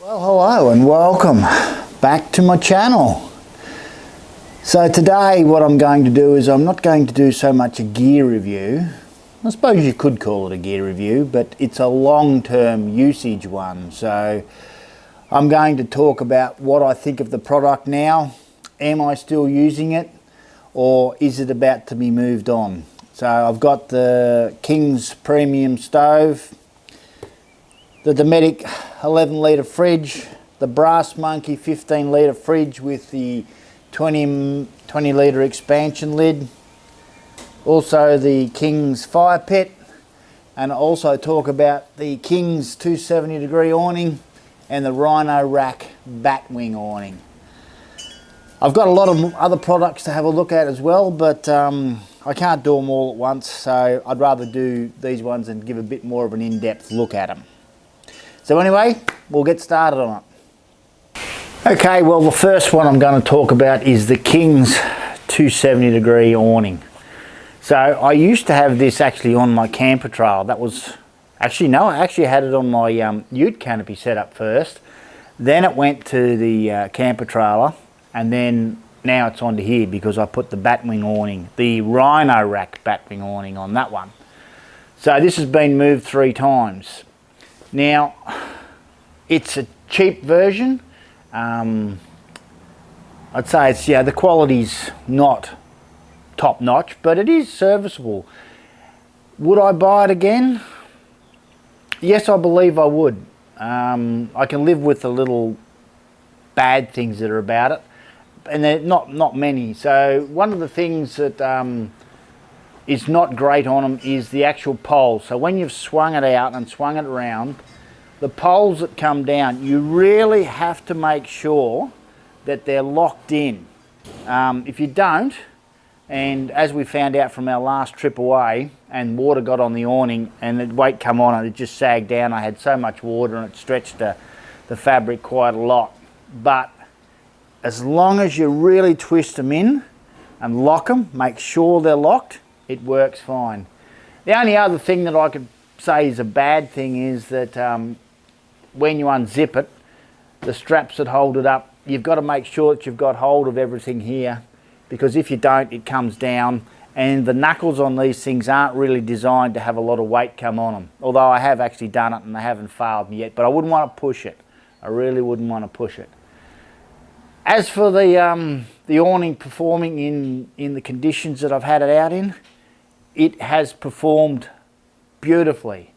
Well, hello and welcome back to my channel. So today what I'm going to do is I'm not going to do so much a gear review. I suppose you could call it a gear review, but it's a long-term usage one. So I'm going to talk about what I think of the product now. Am I still using it, or is it about to be moved on? So I've got the King's premium stove, the Dometic 11 litre fridge, the Brass Monkey 15 litre fridge with the 20 litre expansion lid, also the King's fire pit, and also talk about the King's 270 degree awning and the Rhino Rack batwing awning. I've got a lot of other products to have a look at as well, but I can't do them all at once, so I'd rather do these ones and give a bit more of an in-depth look at them. So anyway, we'll get started on it. Okay, well the first one I'm going to talk about is the King's 270 degree awning. So I used to have this actually on my camper trailer. That was, actually no, I actually had it on my ute canopy setup first. Then it went to the camper trailer, and then now it's onto here because I put the batwing awning, the Rhino Rack batwing awning on that one. So this has been moved 3 times. Now, it's a cheap version. I'd say it's, the quality's not top notch, but it is serviceable. Would I buy it again? Yes, I believe I would. I can live with the little bad things that are about it, and they're not many. So one of the things that is not great on them is the actual poles. So when you've swung it out and swung it around, the poles that come down, you really have to make sure that they're locked in. If you don't, and as we found out from our last trip away, and water got on the awning and the weight come on and it just sagged down, I had so much water and it stretched the fabric quite a lot. But as long as you really twist them in and lock them, make sure they're locked, it works fine. The only other thing that I could say is a bad thing is that when you unzip it, the straps that hold it up, you've got to make sure that you've got hold of everything here, because if you don't, it comes down, and the knuckles on these things aren't really designed to have a lot of weight come on them. Although I have actually done it and they haven't failed me yet, but I wouldn't want to push it. I really wouldn't want to push it. As for the awning performing in the conditions that I've had it out in, it has performed beautifully.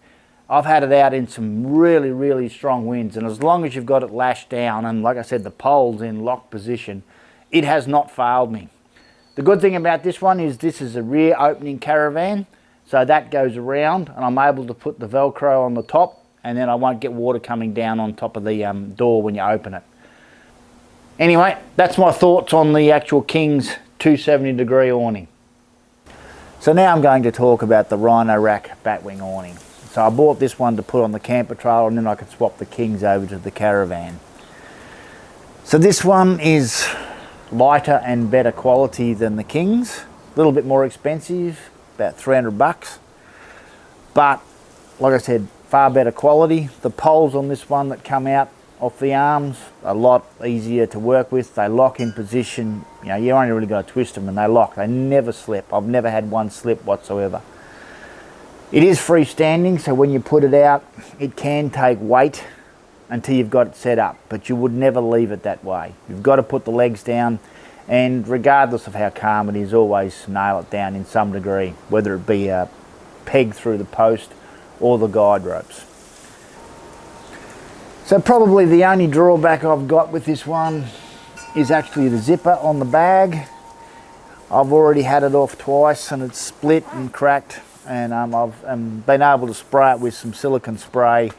I've had it out in some really strong winds, and as long as you've got it lashed down and, like I said, the pole's in lock position, it has not failed me. The good thing about this one is this is a rear opening caravan, so that goes around and I'm able to put the Velcro on the top, and then I won't get water coming down on top of the door when you open it. Anyway, that's my thoughts on the actual King's 270 degree awning. So now I'm going to talk about the Rhino Rack batwing awning. So I bought this one to put on the camper trailer, and then I could swap the King's over to the caravan. So this one is lighter and better quality than the King's. A little bit more expensive, about 300 bucks. But like I said, far better quality. The poles on this one that come out off the arms, a lot easier to work with. They lock in position. You know, you only really got to twist them and they lock. They never slip. I've never had one slip whatsoever. It is freestanding, so when you put it out, it can take weight until you've got it set up, but you would never leave it that way. You've got to put the legs down, and regardless of how calm it is, always nail it down in some degree, whether it be a peg through the post or the guide ropes. So probably the only drawback I've got with this one is actually the zipper on the bag. I've already had it off twice and it's split and cracked, and I've been able to spray it with some silicone spray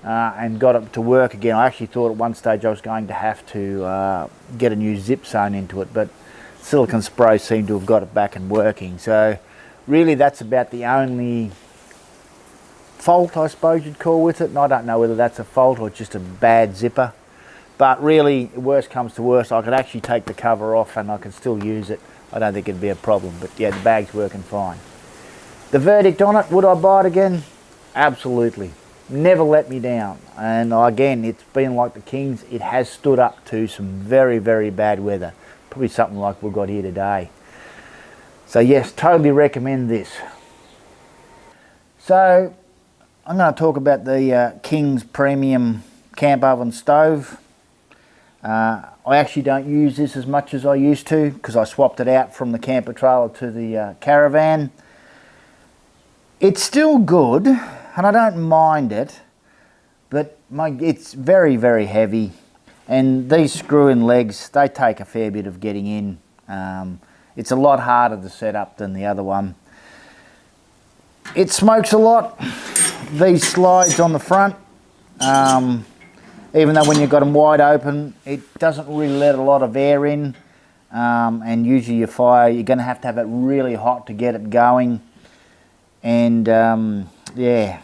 and got it to work again. I actually thought at one stage I was going to have to get a new zip sewn into it, but silicone spray seemed to have got it back and working. So really that's about the only fault, I suppose you'd call, with it, and I don't know whether that's a fault or just a bad zipper. But really, worst comes to worst, I could actually take the cover off and I can still use it. I don't think it'd be a problem, but yeah, the bag's working fine. The verdict on it, would I buy it again? Absolutely. never let me down. And again, it's been like the Kings, it has stood up to some very, very bad weather. Probably something like we've got here today. So yes, totally recommend this. So I'm going to talk about the Kings Premium Camp Oven Stove. I actually don't use this as much as I used to because I swapped it out from the camper trailer to the caravan. It's still good and I don't mind it, but it's very, very heavy, and these screw-in legs, they take a fair bit of getting in. It's a lot harder to set up than the other one. It smokes a lot. These slides on the front, even though when you've got them wide open, it doesn't really let a lot of air in, and usually your fire, you're going to have it really hot to get it going. And yeah,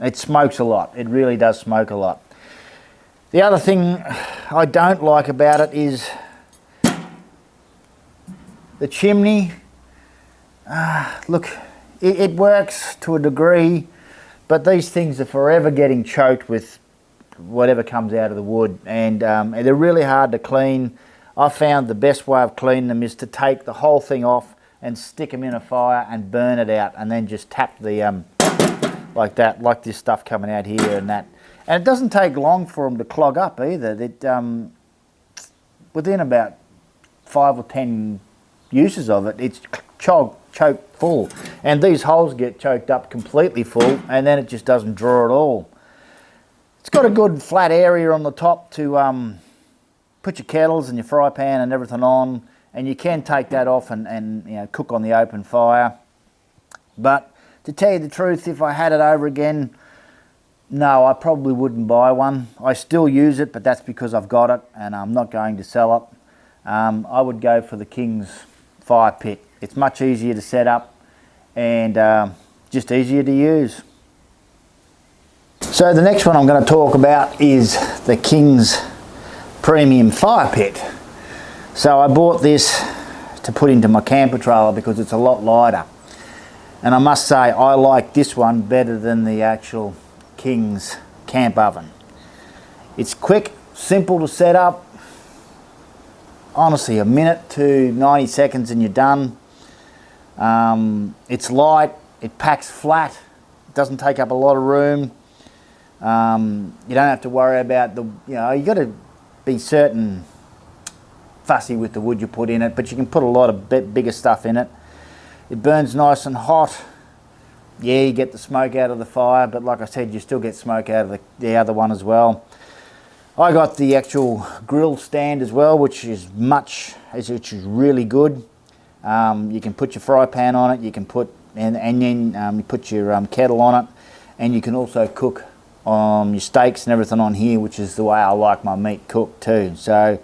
it smokes a lot. It really does smoke a lot. The other thing I don't like about it is the chimney. Look, it works to a degree, but these things are forever getting choked with whatever comes out of the wood, and they're really hard to clean. I found the best way of cleaning them is to take the whole thing off and stick them in a fire and burn it out, and then just tap the like that, like this stuff coming out here and that. And it doesn't take long for them to clog up either. Within about 5 or 10 uses of it, it's choked full, and these holes get choked up completely full, and then it just doesn't draw at all. It's got a good flat area on the top to put your kettles and your fry pan and everything on, and you can take that off and you know, cook on the open fire. But to tell you the truth, if I had it over again, no, I probably wouldn't buy one. I still use it, but that's because I've got it and I'm not going to sell it. I would go for the Kings fire pit. It's much easier to set up and just easier to use. So the next one I'm going to talk about is the Kings Premium Fire Pit. So I bought this to put into my camper trailer because it's a lot lighter. And I must say I like this one better than the actual Kings camp oven. It's quick, simple to set up. Honestly, a minute to 90 seconds and you're done. It's light, it packs flat, it doesn't take up a lot of room. You don't have to worry about you got to be fussy with the wood you put in it, but you can put a lot of bigger stuff in it. It burns nice and hot. Yeah, you get the smoke out of the fire, but like I said, you still get smoke out of the other one as well. I got the actual grill stand as well, which is really good. You can put your fry pan on it, you can put and then you put your kettle on it, and you can also cook your steaks and everything on here, which is the way I like my meat cooked too. So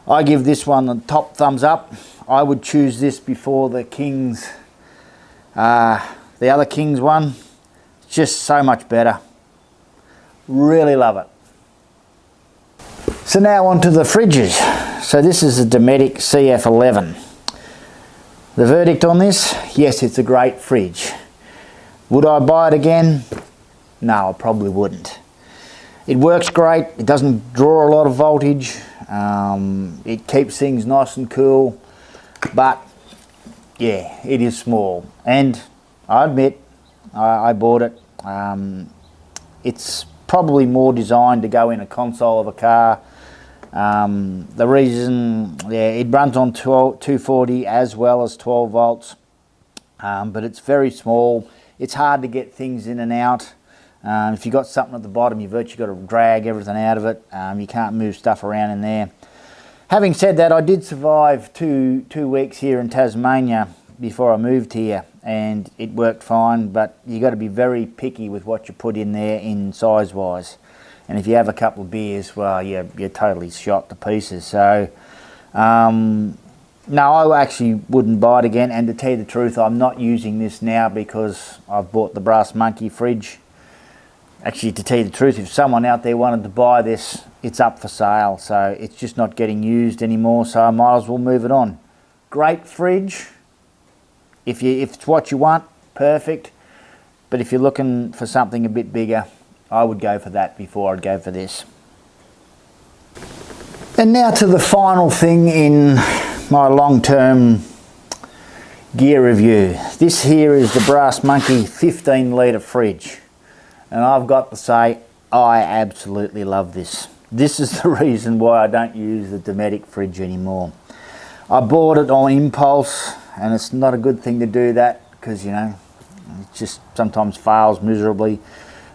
I give this one the top thumbs up. I would choose this before the Kings, the other Kings one. It's just so much better. Really love it. So now on to the fridges. So this is a Dometic CF11. The verdict on this, yes, it's a great fridge. Would I buy it again? No, I probably wouldn't. It works great, it doesn't draw a lot of voltage, it keeps things nice and cool, but yeah, it is small. And I admit, I bought it. It's probably more designed to go in a console of a car. The reason, yeah, it runs on 240 as well as 12 volts, but it's very small. It's hard to get things in and out. If you've got something at the bottom, you've virtually got to drag everything out of it. You can't move stuff around in there. Having said that, I did survive two weeks here in Tasmania before I moved here, and it worked fine, but you've got to be very picky with what you put in there in size-wise. And if you have a couple of beers, well, you're totally shot to pieces. So, no, I actually wouldn't buy it again. And to tell you the truth, I'm not using this now because I've bought the Brass Monkey fridge. Actually, to tell you the truth, if someone out there wanted to buy this, it's up for sale. So it's just not getting used anymore, so I might as well move it on. Great fridge. If it's what you want, perfect. But if you're looking for something a bit bigger, I would go for that before I'd go for this. And now to the final thing in my long-term gear review. This here is the Brass Monkey 15 litre fridge. And I've got to say, I absolutely love this. This is the reason why I don't use the Dometic fridge anymore. I bought it on impulse, and it's not a good thing to do that because, you know, it just sometimes fails miserably.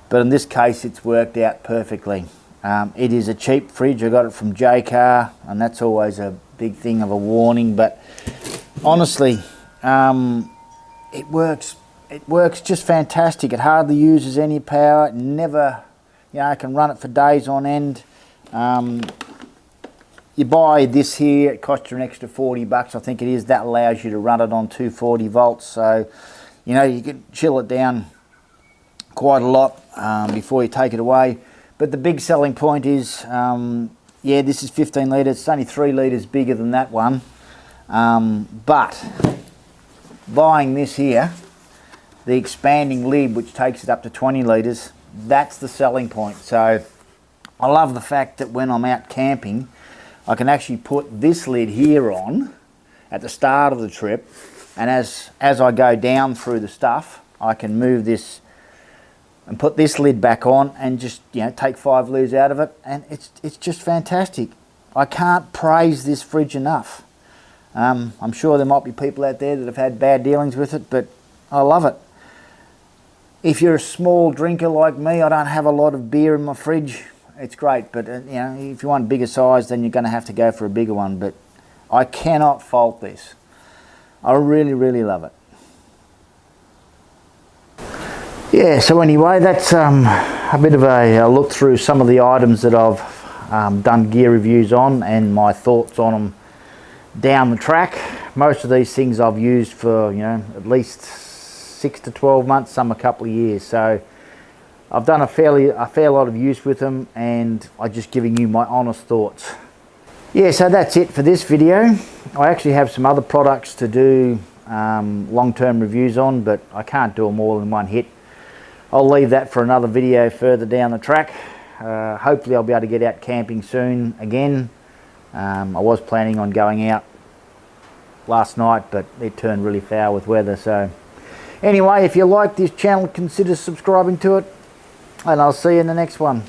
But in this case, it's worked out perfectly. It is a cheap fridge. I got it from J-Car, and that's always a big thing of a warning. But honestly, it works. It works just fantastic. It hardly uses any power. It never, you know, I can run it for days on end. You buy this here, it costs you an extra 40 bucks, I think it is. That allows you to run it on 240 volts. So, you know, you can chill it down quite a lot before you take it away. But the big selling point is, yeah, this is 15 litres. It's only 3 litres bigger than that one. But buying this here, the expanding lid, which takes it up to 20 litres, that's the selling point. So I love the fact that when I'm out camping, I can actually put this lid here on at the start of the trip, and as I go down through the stuff, I can move this and put this lid back on and just, you know, take 5 litres out of it, and it's just fantastic. I can't praise this fridge enough. I'm sure there might be people out there that have had bad dealings with it, but I love it. If you're a small drinker like me, I don't have a lot of beer in my fridge. It's great, but you know, if you want bigger size, then you're going to have to go for a bigger one. But I cannot fault this. I really, really love it. Yeah, so anyway, that's a bit of a look through some of the items that I've done gear reviews on and my thoughts on them down the track. Most of these things I've used for, you know, at least 6 to 12 months, some a couple of years. So I've done a fair lot of use with them, and I'm just giving you my honest thoughts. Yeah, so that's it for this video. I actually have some other products to do long-term reviews on, but I can't do them all in one hit. I'll leave that for another video further down the track. Hopefully I'll be able to get out camping soon again. I was planning on going out last night, but it turned really foul with weather. So anyway, if you like this channel, consider subscribing to it, and I'll see you in the next one.